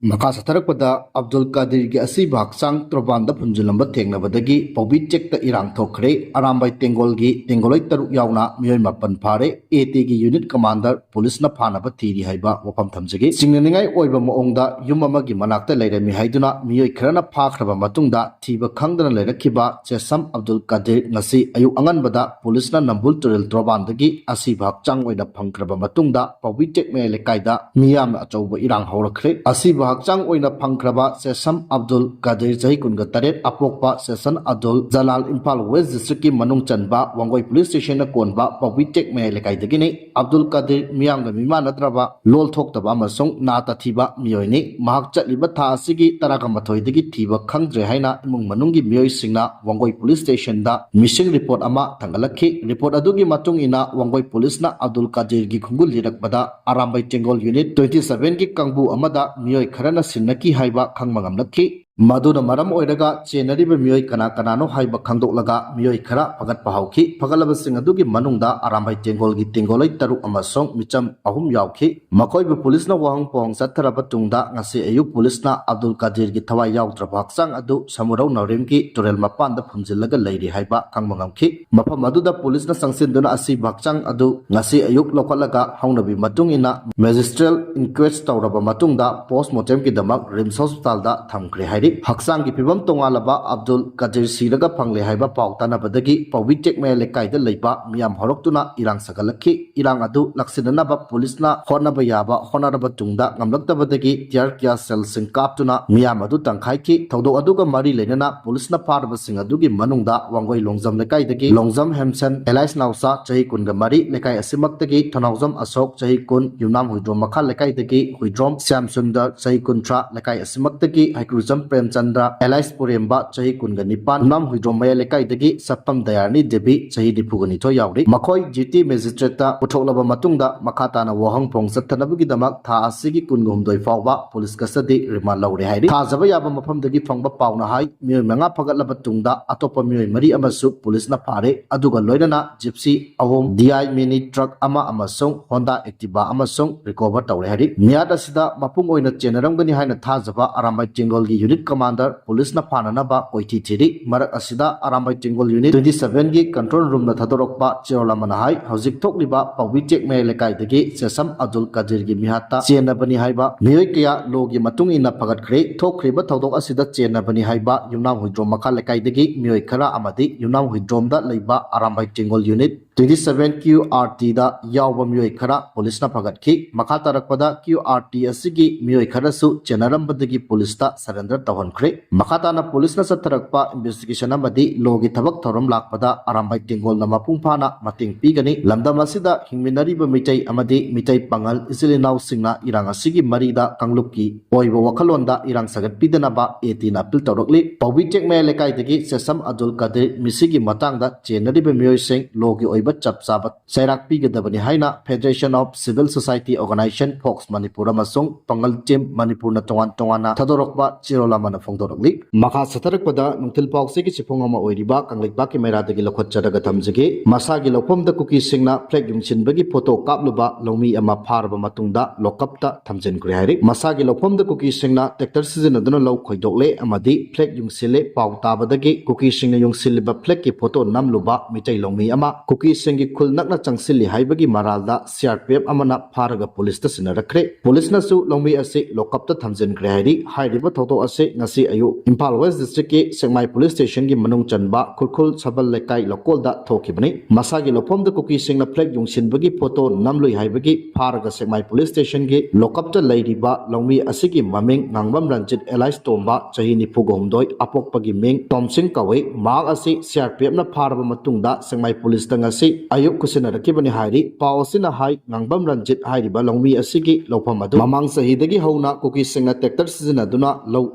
Maka Satarapeda Abdul Kadir Asi Baksang Trobanda Punjulamba Tengnabadagi, Pobi check the Irang Tokre, Arambai Tenggol Tenggolloi Taruk Yaona, Mioi Pahre, ATG Unit Commander, Police na Phanaba Thiri Haiba, Wapam Tamsagi, Singlingai Oiba Moongda, Yumamagi Manakta Leda Mihaiduna, Mioi Krana Pakraba Matunda, Tiba Kangdan Leda Kiba, Chesam Abdul Kadir Nasi, Ayu Anganbada, Police na Nambul Turil Trobandagi, Asi Baksang Weda Pankraba Matunda, Pobi check me Lekaida, Miam Achoba Irang Horakre, Asi Hakchang oina pangkraba Sesam Abdul Kadir Jahi Kunga Taret Apokpa Sesan Abdul Jalal Impal West District ki Manung Chanba Wangoi Police Station na Konba Pawitek me lekai dagini Abdul Kadir Miyang Mima Natraba Lol Thoktaba Masong Nata Thiba Mioi ni Mahak Chatliba Tha Asigi Taraka Mathoi dagi Thiba Khangdre haina Imung Manungi Mioi Singna Wangoi Police Station da Missing Report ama thangalakhi Report adugi matung ina Wangoi Police na Abdul Kadir gi khungul lirakbada Arambai Tenggol Unit 27 ki Kangbu amada Mioi Karana Sinaki Haiba Kangmangam Laki Maduna Maram Oidaga, Chenariba Mioi Kanano Haiba Kangdolaga, Mioi Kara, Pagat Pahauki, Pagalaba Singadugi Manunda, Arambai Tenggolloi Tenggolloi Taru Amasong, Micham Ahum Yauki, Makoi Police na Wang Pong Satarabatunda, Ngasi Ayuk Police na Abdul Kadir Gitawa Yau Trabaksang Adu, Samurau Narimki, Turel Mapanda Punzilaga Lady Haiba Kangmangamki, Mapa Maduda Police na Sangsinduna Asi Baksang Adu, Ngasi Ayuk Lokalaga, Haunabi Matungina, Magistral Inquest Tauraba Matunda, Postmortem Kidamak, Rims Hospital da Tamkri Haksang ki pibam tongalaba Abdul Kadir Siraga Pangle Haiba Pautana Badagi, Pawitek me Lekaida Leiba, Miam Horoktuna, Irang Sagalaki, Irang Adu, Laksinanaba, Police na Honabayaba, Honaraba Tungda, Namlakta Badagi, Tiarkia Sel Sinkaptuna, Miam Adu Tangkaiki, Todo Aduga Mari Lenana, Police na Parba Singadugi Manungda, Wangoi Longzam Lekaidagi, Longzam Hemsen, Elias Nausa, Chahi Kunga Mari, Lekai Asimaktagi, Tonauzam Asok, Chahi Kun, Yunam Huidrom Maka Lekaidagi, Huidrom, Siam Sundar, Chahi Kuntra, Lekai Asimaktagi, Hakruzam Premchandra, Elias Puremba, Chahi Kunga Nipan, Nam Huidromaya Lekaidagi, Sapam Dayarni Debi, Chahi Dipugani to Yauri, Makoi, GT Magistrata, Putoklaba Matunda, Makatana Wahang Pong Satanabugi Damak, Ta Asigi Kungum Doi Fauba, Police Custody, Rima Lauri Haidi, Ta Zabayaba Mapam Dagi Fangba Pauna Hai, Mioi Manga Pagatlabatunda, Atopa Mioi Mari Amasu, Police na Pahre, Aduga Loidana, Gypsy, Ahom, DI Mini Truck Ama Amasong, Honda Activa Amasong, Recover Tauri Haidi, Miada Sida, Mapungoina Generangani Haina Tazaba, Arambai Tenggol Unit Commander, Police na Phanaba, Koithi Thiri, Marak Asida, Arambai Tenggol Unit 27 gi Control Room na Thadorokpa, Cherola Manahai, Hauzik Tokliba, Pawitek me Lekaidagi, Sesam Abdul Kadir gi Mihata, Chenabani Haiba, Mioi Kaya, Logi Matung ina Pagat Kre, Tokriba Todok Asida Chenabani Haiba, Yunam Huidrom Maka Lekaidagi, Mioi Kara Amadi, Yunam Huidrom da Leiba, Arambai Tenggol Unit 27 QRT da Yawa Mioi Kara, Police na Pagat Ki, Makatarakpada QRT Asigi, Mioi Kara su, Chenarambadagi Police ta surrender Tawon Kre, Makatana Police na Satarakpa, Investigation Amadi, Logi Tabak Thorum Lakpada, Arambai Tenggol na Mapungpana, Mating Pigani, Lamdamasida, Hingminariba Mitay Amadi, Mitay Pangal, Isilinau Singna, Irang Asigi Marida, Kangluki, Oibo Wakalonda, Irang Sagat Pidanaba, 18 April Torokli, Pawitek me Lekaidagi, Sesam Abdul Kadir, Misigi Matangda, Chenariba Mioi Sing, Logi Oiba Chap Sabat, Sairak Pigadabani Haina, Federation of Civil Society Organization, Fox Manipur Amasong, Pangal Jim, Manipur na Tongan Tadorokba, Cherola Mana Fongdorokli, Maka Satarakpada, Nungtil Pauksiki Chipongama Oiriba, Kanglibaki Meradagi Lokot Chadaga Tamzagi, Masagi Lopom the Cookie Singna, Flag Yumchin Bagi Poto Kapluba, Lomi Ama Parba Matunda, Lokapta, Tamzen Krihari, Masagi Lopom the Cookie Singna, Tector Season Aduna Low Koidole, Amadi, Flag Yumsile, Pau Tabadagi, Cookie Sing Yung Siliba Pleki Poto Namluba, Mitay Lomi Ama, Cookie Singi Kul Nakna Changsili Haibagi Maralda, CRPF Amana Paraga Police Sinarakre, Police Nasu Lomi Ase, Lokapta Tamzen Krihari, High River Toto Ase, Nasi Ayu, Impal West District ki Sengmai Police Station ki Manung Chanba, Kulkul Sabal Lekai Lokolda Tokibani, Masagi Lopom the Cookie Sing na Flag Yung Sinbagi Poto Namlui Haibagi, Paraga Sengmai Police Station ki Lokapta Lady Ba, Longmi Asigi Maming, Nangbam Ranjit Elias Tomba, Chahini Pugomdoi, Apok Pagi Ming, Tom Sing Kawe, Mag Asi, CRPF na Paraba Matunda, Sengmai Police Tangasi, Ayuk Kusinakibani Hairi, Paosina Hai, Nangbam Ranjit Hairiba, Longmi Asigi, Lopamadu, Mamang Sahidagi Hona, Cookie Sing na Tector Seasonaduna, Low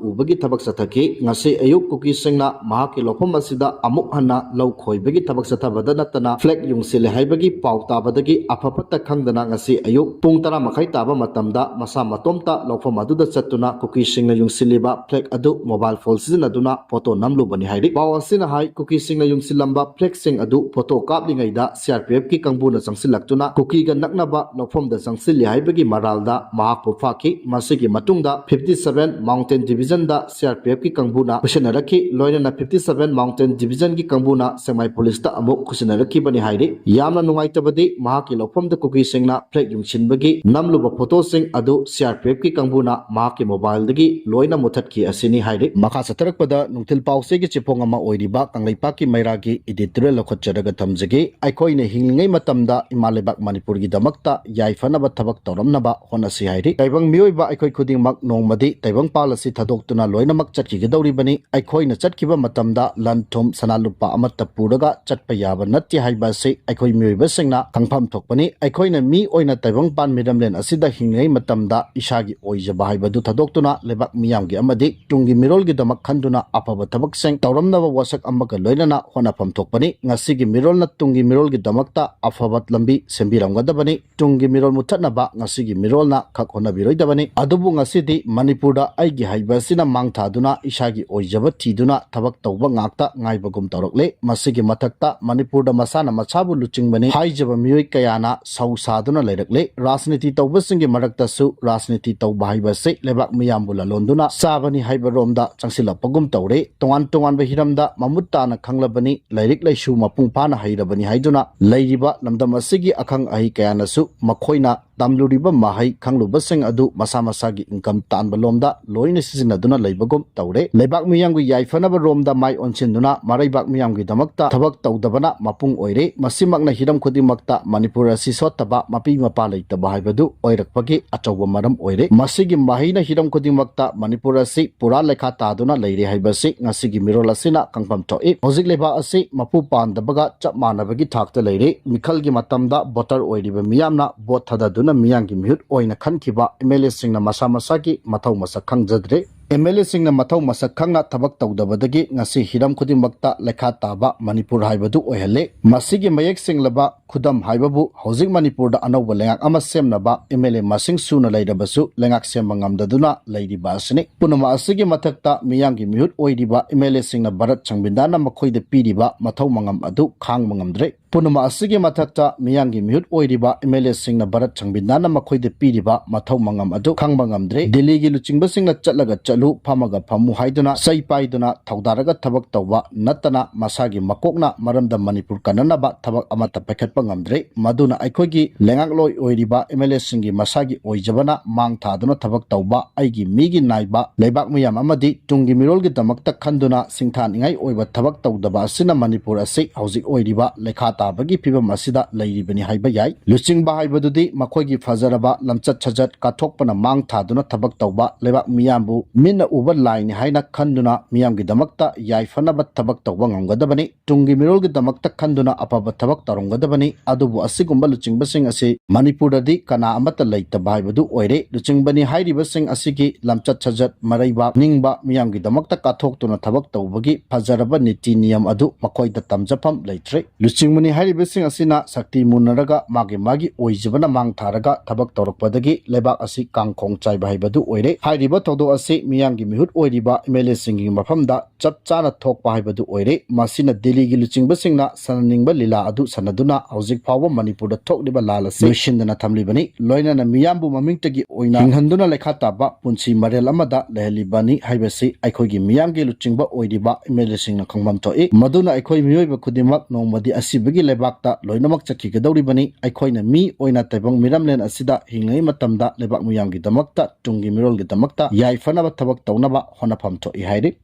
Ubagi Tabak Sataki, Ngasi Ayuk Cookie Sing na Mahaki Lopam Asida, Amuk Hana, Low Koi Bagi Tabak Satabada Natana, Flag Yung Sile Haibagi, Pau Tabadagi, Apapata Kangdana Ngasi Ayuk, Pungtara Makai Taba Matamda, Masama Tomta, Lopamadu Satuna, Cookie Sing na Yung Siliba, Flag Adu, Mobile Phone Seasonaduna, Poto Namlu Bani Hairi, Pawasina Hai, Cookie Sing na Yung Silamba, Flag Sing Adu, Poto Kapling ꯃꯥꯏꯀꯩꯗ CRPFꯀꯤ ꯀꯥꯡꯕꯨꯅ ꯆꯪꯁꯤꯜꯂꯛꯇꯨꯅ ꯀꯨꯀꯤꯒ ꯅꯛꯅꯕ ꯂꯧꯐꯝꯗ ꯆꯪꯁꯤꯜꯂꯤ ꯍꯥꯏꯕꯒꯤ ꯃꯔꯥꯜꯗ ꯃꯍꯥꯛꯄꯨ ꯐꯥꯈꯤ꯫ ꯃꯁꯤꯒꯤ ꯃꯇꯨꯡꯗ 57 mountain ꯗꯤꯕꯤꯖꯟꯗ CRPFꯀꯤ ꯀꯥꯡꯕꯨꯅ ꯈꯨꯠꯁꯤꯟꯅꯔꯛꯈꯤ꯫ ꯂꯣꯏꯅꯅ 57 mountain ꯗꯤꯕꯤꯖꯟꯒꯤ ꯀꯥꯡꯕꯨꯅ ꯁꯦꯛꯃꯥꯏ ꯄꯨꯂꯤꯁꯇ ꯑꯃꯨꯛ ꯈꯨꯠꯁꯤꯟꯅꯔꯛꯈꯤꯕꯅꯤ ꯍꯥꯏꯔꯤ꯫ ꯌꯥꯝꯅ ꯅꯨꯡꯉꯥꯏꯇꯕꯗꯤ ꯃꯍꯥꯛꯀꯤ ꯂꯧꯐꯝꯗ ꯀꯨꯀꯤꯁꯤꯡꯅ ꯐ꯭ꯂꯦꯛ ꯌꯨꯡꯁꯤꯟꯕꯒꯤ ꯅꯝꯂꯨꯕ ꯐꯣꯇꯣꯁꯤꯡ ꯑꯗꯨ CRPFꯀꯤ ꯀꯥꯡꯕꯨꯅ ꯃꯍꯥꯛꯀꯤ ꯃꯣꯕꯥꯏꯜꯗꯒꯤ ꯂꯣꯏꯅ ꯃꯨꯠꯊꯠꯈꯤ ꯑꯁꯤꯅꯤ ꯍꯥꯏꯔꯤ꯫ ꯃꯈꯥ ꯆꯠꯊꯔꯛꯄꯗ ꯅꯨꯡꯊꯤꯜ ꯄꯥꯎꯆꯦꯒꯤ ꯆꯤꯐꯣꯡ ꯑꯃ ꯑꯣꯏꯔꯤꯕ ꯀꯪꯂꯩꯄꯥꯛꯀꯤ ꯃꯩꯔꯥꯒꯤ ꯏꯗꯤꯇꯣꯔꯤꯌꯦꯜ ꯂꯧꯈꯠꯆꯔꯒ ꯊꯝꯖꯒꯦ꯫ ꯑꯩꯈꯣꯏꯅ ꯍꯤꯡꯂꯤꯉꯩ ꯃꯇꯝꯗ ꯏꯃꯥ ꯂꯩꯕꯥꯛ ꯃꯅꯤꯄꯨꯔꯒꯤꯗꯃꯛꯇ ꯌꯥꯏꯐꯅꯕ ꯊꯕꯛ ꯇꯧꯔꯝꯅꯕ ꯍꯣꯠꯅꯁꯤ ꯍꯥꯏꯔꯤ꯫ ꯇꯥꯏꯕꯪ ꯃꯤꯑꯣꯏꯕ ꯑꯩꯈꯣꯏ ꯈꯨꯗꯤꯡꯃꯛ ꯅꯣꯡꯃꯗꯤ ꯇꯥꯏꯕꯪꯄꯥꯜ ꯑꯁꯤ ꯊꯥꯗꯣꯛꯇꯨꯅ ꯂꯣꯏꯅꯃꯛ ꯆꯠꯈꯤꯒꯗꯧꯔꯤꯕꯅꯤ꯫ ꯑꯩꯈꯣꯏꯅ ꯆꯠꯈꯤꯕ ꯃꯇꯝꯗ ꯂꯟ ꯊꯨꯝ ꯁꯅꯥ ꯂꯨꯄꯥ ꯑꯃꯠꯇ ꯄꯨꯔꯒ ꯆꯠꯄ ꯌꯥꯕ ꯅꯠꯇꯦ ꯍꯥꯏꯕ ꯑꯁꯤ ꯑꯩꯈꯣꯏ ꯃꯤꯑꯣꯏꯕꯁꯤꯡꯅ ꯈꯪꯐꯝ ꯊꯣꯛꯄꯅꯤ꯫ ꯑꯩꯈꯣꯏꯅ ꯃꯤ ꯑꯣꯏꯅ ꯇꯥꯏꯕꯪꯄꯥꯟ ꯃꯤꯔꯝꯂꯦꯟ ꯑꯁꯤꯗ ꯍꯤꯡꯂꯤꯉꯩ ꯃꯇꯝꯗ ꯏꯁꯥꯒꯤ ꯑꯣꯏꯖꯕ ꯍꯥꯏꯕꯗꯨ ꯊꯥꯗꯣꯛꯇꯨꯅ ꯂꯩꯕꯥꯛ ꯃꯤꯌꯥꯝꯒꯤ ꯑꯃꯗꯤ ꯇꯨꯡꯒꯤ ꯃꯤꯔꯣꯜꯒꯤꯗꯃꯛ ꯈꯟꯗꯨꯅ ꯑꯐꯕ ꯊꯕꯛꯁꯤꯡ ꯇꯧꯔꯝꯅꯕ ꯋꯥꯁꯛ ꯑꯃꯒ ꯂꯣꯏꯅꯅ ꯍꯣꯠꯅꯐꯝ ꯊꯣꯛꯄꯅꯤ꯫ ꯉꯁꯤꯒꯤ ꯃꯤꯔꯣꯜꯅ ꯇꯨꯡꯒꯤ ꯃꯤꯔꯣꯜꯒꯤꯗꯃꯛꯇ ꯑꯐꯕ ꯂꯝꯕꯤ ꯁꯦꯝꯕꯤꯔꯝꯒꯗꯕꯅꯤ꯫ ꯇꯨꯡꯒꯤ ꯃꯤꯔꯣꯜ ꯃꯨꯠꯊꯠꯅꯕ ꯉꯁꯤꯒꯤ ꯃꯤꯔꯣꯜꯅ ꯈꯛ ꯍꯣꯠꯅꯕꯤꯔꯣꯏꯗꯕꯅꯤ꯫ ꯑꯗꯨꯕꯨ ꯉꯁꯤꯗꯤ ꯃꯅꯤꯄꯨꯔꯗ ꯑꯩꯒꯤ ꯍꯩꯕ ꯑꯁꯤꯅ ꯃꯥꯡ ꯊꯥꯗꯨꯅ ꯏꯁꯥꯒꯤ ꯑꯣꯏꯖꯕ ꯊꯤꯗꯨꯅ ꯊꯕꯛ ꯇꯧꯕ ꯉꯥꯛꯇ ꯉꯥꯏꯕꯒꯨꯝ ꯇꯧꯔꯛꯂꯦ꯫ ꯃꯁꯤꯒꯤ ꯃꯊꯛꯇ ꯃꯅꯤꯄꯨꯔꯗ ꯃꯁꯥꯅ ꯃꯁꯥꯕꯨ ꯂꯨꯆꯤꯡꯕꯅꯤ ꯍꯥꯏꯖꯕ ꯃꯤꯑꯣꯏ ꯀꯌꯥꯅ ꯁꯧ ꯁꯥꯗꯨꯅ ꯂꯩꯔꯛꯂꯦ꯫ ꯔꯥꯖꯅꯤꯇꯤ ꯇꯧꯕꯁꯤꯡꯒꯤ ꯃꯔꯛꯇꯁꯨ ꯔꯥꯖꯅꯤꯇꯤ ꯇꯧꯕ ꯍꯥꯏꯕ ꯑꯁꯤ ꯂꯩꯕꯥꯛ ꯃꯤꯌꯥꯝꯕꯨ ꯂꯂꯣꯟꯗꯨꯅ ꯆꯥꯕꯅꯤ ꯍꯥꯏꯕ ꯔꯣꯝꯗ ꯆꯪꯁꯤꯜꯂꯛꯄꯒꯨꯝ ꯇꯧꯔꯦ꯫ ꯇꯣꯉꯥꯟ ꯇꯣꯉꯥꯟꯕ ꯍꯤꯔꯝꯗ ꯃꯃꯨꯠ ꯇꯥꯅ ꯈꯪꯂꯕꯅꯤ, ꯂꯥꯏꯔꯤꯛ ꯂꯥꯏꯁꯨ ꯃꯄꯨꯡ ꯐꯥꯅ ꯍꯩꯔꯕꯅꯤ ꯍꯥꯏꯗꯨꯅ ꯂꯩꯔꯤꯕ ꯂꯝꯗꯝ ꯑꯁꯤꯒꯤ ꯑꯈꯪ ꯑꯍꯩ ꯀꯌꯥꯅꯁꯨ ꯃꯈꯣꯏꯅ ꯇꯝꯂꯨꯔꯤꯕ ꯃꯍꯩ ꯈꯪꯂꯨꯕꯁꯤꯡ ꯑꯗꯨ ꯃꯁꯥ ꯃꯁꯥꯒꯤ ꯏꯟꯀꯝ ꯇꯥꯟꯕ ꯂꯣꯝꯗ ꯂꯣꯏꯅ ꯁꯤꯖꯤꯟꯅꯗꯨꯅ ꯂꯩꯕꯒꯨꯝ ꯇꯧꯔꯦ꯫ ꯂꯩꯕꯥꯛ ꯃꯤꯌꯥꯝꯒꯤ ꯌꯥꯏꯐꯅꯕ ꯔꯣꯝꯗ ꯃꯥꯏ ꯑꯣꯟꯁꯤꯟꯗꯨꯅ ꯃꯔꯩꯕꯥꯛ ꯃꯤꯌꯥꯝꯒꯤꯗꯃꯛꯇ ꯊꯕꯛ ꯇꯧꯗꯕꯅ ꯃꯄꯨꯡ ꯑꯣꯏꯔꯦ꯫ ꯃꯁꯤꯃꯛꯅ ꯍꯤꯔꯝ ꯈꯨꯗꯤꯡꯃꯛꯇ ꯃꯅꯤꯄꯨꯔ ꯑꯁꯤ ꯁꯣꯠꯇꯕ, ꯃꯄꯤ ꯃꯄꯥ ꯂꯩꯇꯕ ꯍꯥꯏꯕꯗු ꯑꯣꯏꯔꯛꯄꯒꯤ ꯑꯆꯧꯕ ꯃꯔꯝ ꯑꯣꯏꯔꯦ꯫ ꯃꯁꯤꯒꯤ ꯃꯍꯩꯅ ꯍꯤꯔꯝ ꯈꯨꯗꯤꯡꯃꯛꯇ ꯃꯅꯤꯄꯨꯔ ꯑꯁꯤ ꯄꯨꯔꯥ ꯂꯩꯈꯥ ꯇꯥꯗꯨꯅ ꯂꯩꯔꯦ ꯍꯥꯏꯕꯁꯤ ꯉꯁꯤꯒꯤ ꯃꯤꯔꯣꯜ ꯑꯁꯤꯅ ꯈꯪꯐꯝ ꯊꯣꯛꯏ꯫ ꯍꯧꯖꯤꯛ ꯂꯩꯕꯥꯛ ꯑꯁꯤ ꯃꯄꯨ ꯄꯥꯟꯗꯕꯒ ꯆꯞ ꯃꯥꯟꯅꯕꯒꯤ ꯊꯥꯛꯇ ꯂꯩꯔꯦ꯫ ꯃꯤꯈꯜꯒꯤ ꯃꯇꯝꯗ ꯚꯣꯇꯔ ꯑꯣꯏꯔꯤꯕ ꯃꯤꯌꯥꯝꯅ ꯚꯣꯠ ꯊꯥꯗꯗꯨꯅ ꯃꯤꯌꯥꯝꯒꯤ ꯃꯤꯍꯨꯠ ꯑꯣꯏꯅ ꯈꯟꯈꯤꯕ MLAꯁꯤꯡꯅ ꯃꯁꯥ ꯃꯁꯥꯒꯤ ꯃꯊꯧ ꯃꯁꯛ ꯈꯪꯖꯗ꯭ꯔꯦ꯫ MLAꯁꯤꯡꯅ ꯃꯊꯧ ꯃꯁꯛ ꯈꯪꯅ ꯊꯕꯛ ꯇꯧꯗꯕꯗꯒꯤ ꯉꯁꯤ ꯍꯤꯔꯝ ꯈꯨꯗꯤꯡꯃꯛꯇ ꯂꯩꯈꯥ ꯇꯥꯕ ꯃꯅꯤꯄꯨꯔ ꯍꯥꯏꯕꯗꯨ ꯑꯣꯏꯍꯜꯂꯦ꯫ ꯃꯁꯤꯒꯤ ꯃꯌꯦꯛ ꯁꯦꯡꯂꯕ ꯈꯨꯗꯝ ꯍꯥꯏꯕꯕꯨ ꯍꯧꯖꯤꯛ ꯃꯅꯤꯄꯨꯔꯗ ꯑꯅꯧꯕ ꯂꯩꯉꯥꯛ ꯑꯃ ꯁꯦꯝꯅꯕ MLA ꯃꯁꯤꯡ ꯁꯨꯅ ꯂꯩꯔꯕꯁꯨ ꯂꯩꯉꯥꯛ ꯁꯦꯝꯕ ꯉꯝꯗꯗꯨꯅ ꯂꯩꯔꯤꯕ ꯑꯁꯤꯅꯤ꯫ ꯄꯨꯝꯅꯃꯛ ꯑꯁꯤꯒꯤ ꯃꯊꯛꯇ ꯃꯤꯌꯥꯝꯒꯤ ꯃꯤꯍꯨꯠ ꯑꯣꯏꯔꯤꯕ MLAꯁꯤꯡꯅ ꯚꯥꯔꯠ ꯁꯪꯕꯤꯙꯥꯟꯅ ꯃꯈꯣꯏꯗ ꯄꯤꯔꯤꯕ ꯃꯊꯧ ꯃꯉꯝ ꯑꯗꯨ ꯈꯥꯡꯕ ꯉꯝꯗ꯭ꯔꯦ꯫ ꯄꯨꯝꯅꯃꯛ ꯑꯁꯤꯒꯤ ꯃꯊꯛꯇ ꯃꯤꯌꯥꯝꯒꯤ ꯃꯤꯍꯨꯠ ꯑꯣꯏꯔꯤꯕ MLAꯁꯤꯡꯅ ꯚꯥꯔꯠ ꯁꯪꯕꯤꯙꯥꯟꯅ ꯃꯈꯣꯏꯗ ꯄꯤꯔꯤꯕ ꯃꯊꯧ ꯃꯉꯝ ꯑꯗꯨ ꯈꯪꯕ ꯉꯝꯗ꯭ꯔꯦ꯫ ꯗꯤꯜꯂꯤꯒꯤ ꯂꯨꯆꯤꯡꯕꯁꯤꯡꯅ ꯆꯠꯂꯒ ꯆꯠꯂꯨ, ꯐꯝꯃꯒ ꯐꯝꯃꯨ ꯍꯥꯏꯗꯨꯅ ꯆꯩ ꯄꯥꯏꯗꯨꯅ ꯊꯧꯗꯥꯔꯒ ꯊꯕꯛ ꯇꯧꯕ ꯅꯠꯇꯅ ꯃꯁꯥꯒꯤ ꯃꯀꯣꯛꯅ ꯃꯔꯝꯗ ꯃꯅꯤꯄꯨꯔ ꯀꯟꯅꯅꯕ ꯊꯕꯛ ꯑꯃꯠꯇ ꯄꯥꯏꯈꯠꯄ ꯉꯝꯗ꯭ꯔꯦ꯫ ꯃꯗꯨꯅ ꯑꯩꯈꯣꯏꯒꯤ ꯂꯩꯉꯥꯛꯂꯣꯏ ꯑꯣꯏꯔꯤꯕ MLAꯁꯤꯡꯒꯤ ꯃꯁꯥꯒꯤ ꯑꯣꯏꯖꯕꯅ ꯃꯥꯡ ꯊꯥꯗꯨꯅ ꯊꯕꯛ ꯇꯧꯕ, ꯑꯩꯒꯤ ꯃꯤꯒꯤ ꯅꯥꯏꯕ ꯂꯩꯕꯥꯛ ꯃꯤꯌꯥꯝ ꯑꯃꯗꯤ ꯇꯨꯡꯒꯤ ꯃꯤꯔꯣꯜꯒꯤꯗꯃꯛꯇ ꯈꯟꯗꯨꯅ ꯁꯤꯡꯊꯥꯅꯤꯡꯉꯥꯏ ꯑꯣꯏꯕ ꯊꯕꯛ ꯇꯧꯗꯕ ꯑꯁꯤꯅ ꯃꯅꯤꯄꯨꯔ ꯑꯁꯤ ꯍꯧꯖꯤꯛ ꯑꯣꯏꯔꯤꯕ ꯂꯩꯈꯥ ꯇꯥꯕꯒꯤ ꯐꯤꯚꯝ ꯑꯁꯤꯗ ꯂꯩꯔꯤꯕꯅꯤ ꯍꯥꯏꯕ ꯌꯥꯏ꯫ ꯂꯨꯆꯤꯡꯕ ꯍꯥꯏꯕꯗꯨꯗꯤ ꯃꯈꯣꯏꯒꯤ ꯐꯖꯔꯕ ꯂꯝꯆꯠ ꯁꯥꯖꯠ ꯀꯠꯊꯣꯛꯄꯅ ꯃꯥꯡ ꯊꯥꯗꯨꯅ ꯊꯕꯛ ꯇꯧꯕ, ꯂꯩꯕꯥꯛ ꯃꯤꯌꯥꯝꯕు ꯃꯤꯠꯅ ꯎꯕ ꯂꯥꯏꯅꯤ ꯍꯥꯏꯅ ꯈꯟꯗꯨꯅ ꯃꯤꯌꯥꯝꯒꯤꯗꯃꯛꯇ ꯌꯥꯏꯐꯅꯕ ꯊꯕꯛ ꯇꯧꯕ ꯉꯝꯒꯗꯕꯅꯤ꯫ ꯇꯨꯡꯒꯤ ꯃꯤꯔꯣꯜꯒꯤꯗꯃꯛꯇ ꯈꯟꯗꯨꯅ ꯑꯐꯕ ꯊꯕꯛ ꯇꯧꯔꯝꯒꯗꯕꯅꯤ꯫ ꯑꯗꯨꯕꯨ ꯑꯁꯤꯒꯨꯝꯕ ꯂꯨꯆꯤꯡꯕꯁꯤꯡ ꯑꯁꯤ ꯃꯅꯤꯄꯨꯔꯗꯗꯤ ꯀꯅꯥ ꯑꯃꯠꯇ ꯂꯩꯇꯕ ꯍꯥꯏꯕꯗꯨ ꯑꯣꯏꯔꯦ꯫ ꯂꯨꯆꯤꯡꯕꯅꯤ ꯍꯥꯏꯔꯤꯕꯁꯤꯡ ꯑꯁꯤꯒꯤ ꯂꯝꯆꯠ ꯁꯥꯖꯠ, ꯃꯔꯩꯕꯥꯛ ꯅꯤꯡꯕ, ꯃꯤꯌꯥꯝꯒꯤꯗꯃꯛꯇ ꯀꯠꯊꯣꯛꯇꯨꯅ ꯊꯕꯛ ꯇꯧꯕꯒꯤ ꯐꯖꯔꯕ ꯅꯤꯇꯤ ꯅꯤꯌꯝ ꯑꯗꯨ ꯃꯈꯣꯏꯗ ꯇꯝꯖꯐꯝ ꯂꯩꯇ꯭ꯔꯦ꯫ ꯂꯨꯆꯤꯡꯕꯅꯤ ꯍꯥꯏꯔꯤꯕꯁꯤꯡ ꯑꯁꯤꯅ ꯁꯛꯇꯤ ꯃꯨꯟꯅꯔꯒ ꯃꯥꯒꯤ ꯑꯣꯏꯖꯕꯅ ꯃꯥꯡ ꯊꯥꯔꯒ ꯊꯕꯛ ꯇꯧꯔꯛꯄꯗꯒꯤ ꯂꯩꯕꯥꯛ ꯑꯁꯤ ꯀꯥꯡꯈꯣꯡ ꯆꯥꯏꯕ ꯍꯥꯏꯕꯗꯨ ꯑꯣꯏꯔꯦ꯫ ꯍꯥꯏꯔꯤꯕ ꯊꯧꯗꯣꯛ ꯑꯁꯤ ꯃꯤꯌꯥꯝꯒꯤ ꯃꯤꯍꯨꯠ ꯑꯣꯏꯔꯤꯕ MLAꯁꯤꯡꯒꯤ ꯃꯐꯝꯗ ꯆꯞ ꯆꯥꯅ ꯊꯣꯛꯄ ꯍꯥꯏꯕꯗꯨ ꯑꯣꯏꯔꯦ꯫ ꯃꯁꯤꯅ ꯗꯤꯜꯂꯤꯒꯤ ꯂꯨꯆꯤꯡꯕꯁꯤꯡꯅ ꯁꯥꯟꯅꯅꯤꯡꯕ ꯂꯤꯂꯥ ꯑꯗꯨ ꯁꯥꯟꯅꯗꯨꯅ ꯍꯧꯖꯤꯛ ꯐꯥꯎꯕ ꯃꯅꯤꯄꯨꯔꯗ ꯊꯣꯛꯂꯤꯕ ꯂꯥꯜ ꯑꯁꯤ ꯂꯣꯏꯁꯤꯟꯗꯅ ꯊꯝꯂꯤꯕꯅꯤ꯫ ꯂꯣꯏꯅꯅ ꯃꯤꯌꯥꯝꯕꯨ ꯃꯃꯤꯡꯇꯒꯤ ꯑꯣꯏꯅ ꯍꯤꯡꯍꯟꯗꯨꯅ ꯂꯩꯈꯥ ꯇꯥꯕ ꯄꯨꯟꯁꯤ ꯃꯔꯦꯜ ꯑꯃꯗ ꯂꯩꯍꯜꯂꯤꯕꯅꯤ ꯍꯥꯏꯕꯁꯤ ꯑꯩꯈꯣꯏꯒꯤ ꯃꯤꯌꯥꯝꯒꯤ ꯂꯨꯆꯤꯡꯕ ꯑꯣꯏꯔꯤꯕ MLAꯁꯤꯡꯅ ꯈꯪꯐꯝ ꯊꯣꯛꯏ꯫ ꯃꯗꯨꯅ ꯑꯩꯈꯣꯏ ꯃꯤꯑꯣꯏꯕ ꯈꯨꯗꯤꯡꯃꯛ ꯅꯣꯡꯃꯗꯤ ꯑꯁꯤꯕꯒꯤ ꯂꯩꯕꯥꯛꯇ ꯂꯣꯏꯅꯃꯛ ꯆꯠꯈꯤꯒꯗꯧꯔꯤꯕꯅꯤ꯫ ꯑꯩꯈꯣꯏꯅ ꯃꯤ ꯑꯣꯏꯅ ꯇꯥꯏꯕꯪ ꯃꯤꯔꯝꯂꯦꯟ ꯑꯁꯤꯗ ꯍꯤꯡꯂꯤꯉꯩ ꯃꯇꯝꯗ ꯂꯩꯕꯥꯛ ꯃꯤꯌꯥꯝꯒꯤꯗꯃꯛꯇ, ꯇꯨꯡꯒꯤ ꯃꯤꯔꯣꯜꯒꯤꯗꯃꯛꯇ ꯌꯥꯏꯐꯅꯕ ꯊꯕꯛ ꯇꯧꯅꯕ ꯍꯣꯠꯅꯐꯝ ꯊꯣꯛꯏ ꯍꯥꯏꯔꯤ꯫